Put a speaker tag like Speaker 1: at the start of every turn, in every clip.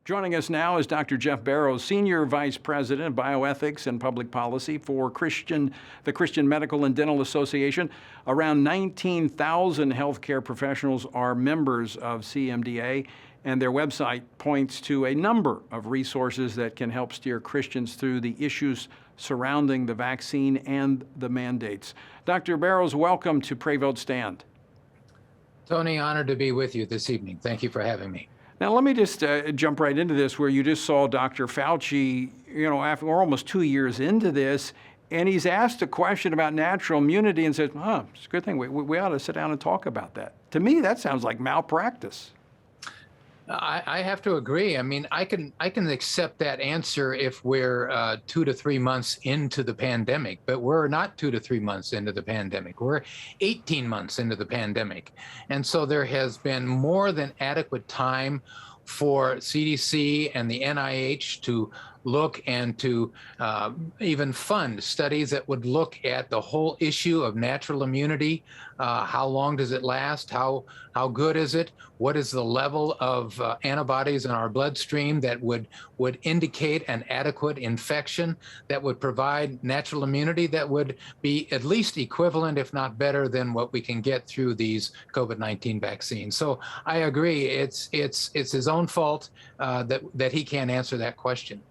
Speaker 1: Joining us now is Dr. Jeff Barrows, Senior Vice President of Bioethics and Public Policy for the Christian Medical and Dental Association. Around 19,000 healthcare professionals are members of CMDA, and their website points to a number of resources that can help steer Christians through the issues surrounding the vaccine and the mandates. Dr. Barrows, welcome to Pray Vote Stand.
Speaker 2: Tony, honored to be with you this evening. Thank you for having me.
Speaker 1: Now, let me just jump right into this, where you just saw Dr. Fauci, after we're almost 2 years into this, and he's asked a question about natural immunity and says, it's a good thing. We ought to sit down and talk about that. To me, that sounds like malpractice.
Speaker 2: I have to agree. I mean, I can accept that answer if we're 2 to 3 months into the pandemic, but we're not 2 to 3 months into the pandemic. We're 18 months into the pandemic. And so there has been more than adequate time for CDC and the NIH to look and to even fund studies that would look at the whole issue of natural immunity. How long does it last? How good is it? What is the level of antibodies in our bloodstream that would indicate an adequate infection that would provide natural immunity that would be at least equivalent, if not better, than what we can get through these COVID-19 vaccines? So I agree. It's his own fault that he can't answer that question.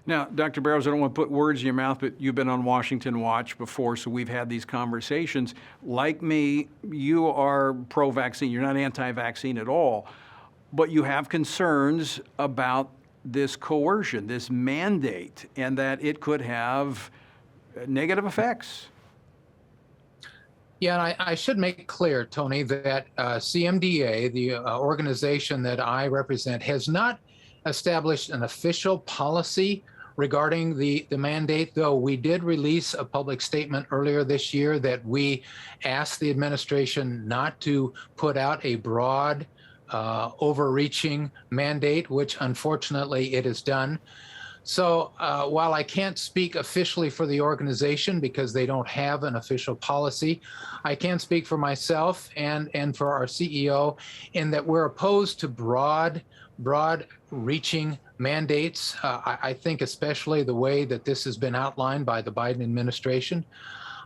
Speaker 1: Now, Dr. Barrows, I don't want to put words in your mouth, but you've been on Washington Watch before, so we've had these conversations. Like me, you are pro-vaccine. You're not anti-vaccine at all, but you have concerns about this coercion, this mandate, and that it could have negative effects.
Speaker 2: Yeah, and I should make clear, Tony, that CMDA, the organization that I represent, has not established an official policy regarding the mandate, though we did release a public statement earlier this year that we asked the administration not to put out a broad, overreaching mandate, which unfortunately it has done. So while I can't speak officially for the organization because they don't have an official policy, I can speak for myself and for our CEO in that we're opposed to broad-reaching mandates. I think especially the way that this has been outlined by the Biden administration.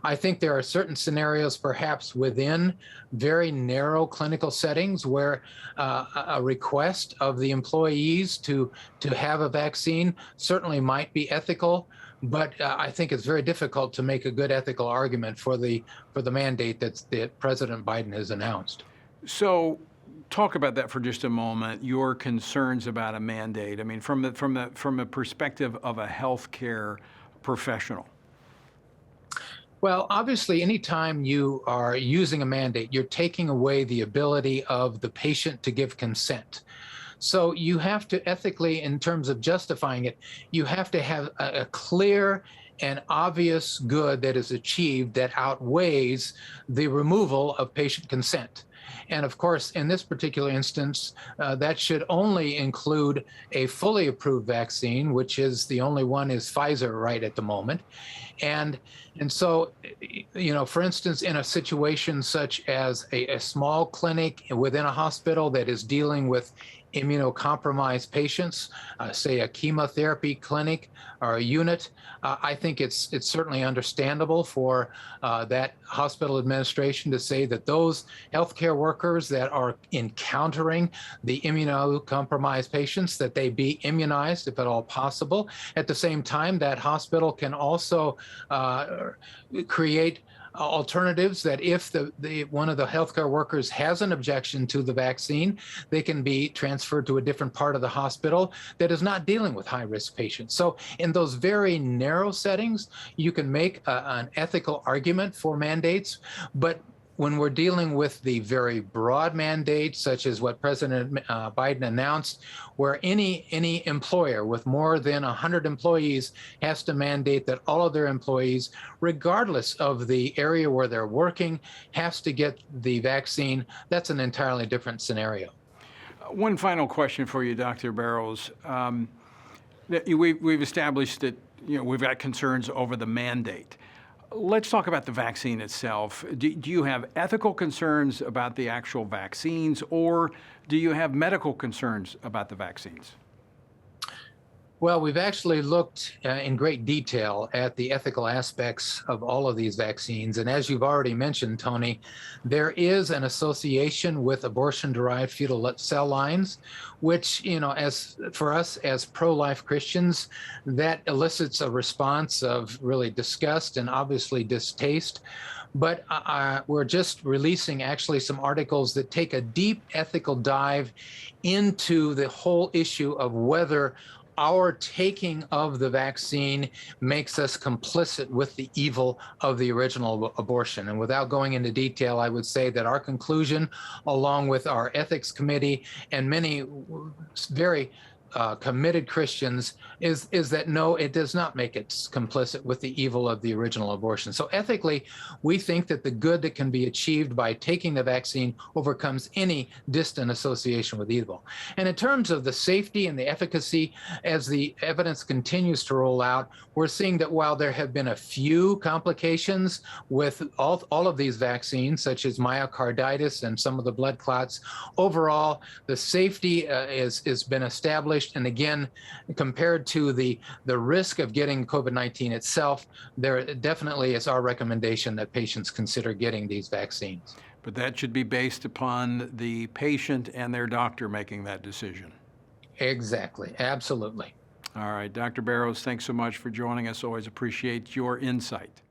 Speaker 2: I think there are certain scenarios, perhaps within very narrow clinical settings, where a request of the employees to have a vaccine certainly might be ethical, but I think it's very difficult to make a good ethical argument for the mandate that President Biden has announced.
Speaker 1: So, talk about that for just a moment. Your concerns about a mandate. I mean, from a perspective of a healthcare professional.
Speaker 2: Well, obviously, anytime you are using a mandate, you're taking away the ability of the patient to give consent. So you have to ethically, in terms of justifying it, you have to have a clear and obvious good that is achieved that outweighs the removal of patient consent. And of course, in this particular instance, that should only include a fully approved vaccine, which is the only one is Pfizer right at the moment. And so, for instance, in a situation such as a small clinic within a hospital that is dealing with immunocompromised patients, say a chemotherapy clinic or a unit, I think it's certainly understandable for that hospital administration to say that those healthcare workers that are encountering the immunocompromised patients, that they be immunized if at all possible. At the same time, that hospital can also create alternatives that if one of the healthcare workers has an objection to the vaccine, they can be transferred to a different part of the hospital that is not dealing with high-risk patients. So in those very narrow settings, you can make an ethical argument for mandates, but when we're dealing with the very broad mandates, such as what President Biden announced, where any employer with more than 100 employees has to mandate that all of their employees, regardless of the area where they're working, has to get the vaccine, that's an entirely different scenario.
Speaker 1: One final question for you, Dr. Barrows. We've established that we've got concerns over the mandate. Let's talk about the vaccine itself. Do you have ethical concerns about the actual vaccines, or do you have medical concerns about the vaccines?
Speaker 2: Well, we've actually looked in great detail at the ethical aspects of all of these vaccines. And as you've already mentioned, Tony, there is an association with abortion-derived fetal cell lines, which, as for us as pro-life Christians, that elicits a response of really disgust and obviously distaste. But we're just releasing actually some articles that take a deep ethical dive into the whole issue of whether our taking of the vaccine makes us complicit with the evil of the original abortion. And without going into detail, I would say that our conclusion, along with our ethics committee and many very committed Christians, is that no, it does not make it complicit with the evil of the original abortion. So ethically, we think that the good that can be achieved by taking the vaccine overcomes any distant association with evil. And in terms of the safety and the efficacy, as the evidence continues to roll out, we're seeing that while there have been a few complications with all of these vaccines, such as myocarditis and some of the blood clots, overall, the safety has been established. And again, compared to the risk of getting COVID-19 itself, there definitely is our recommendation that patients consider getting these vaccines.
Speaker 1: But that should be based upon the patient and their doctor making that decision.
Speaker 2: Exactly. Absolutely.
Speaker 1: All right, Dr. Barrows, thanks so much for joining us. Always appreciate your insight.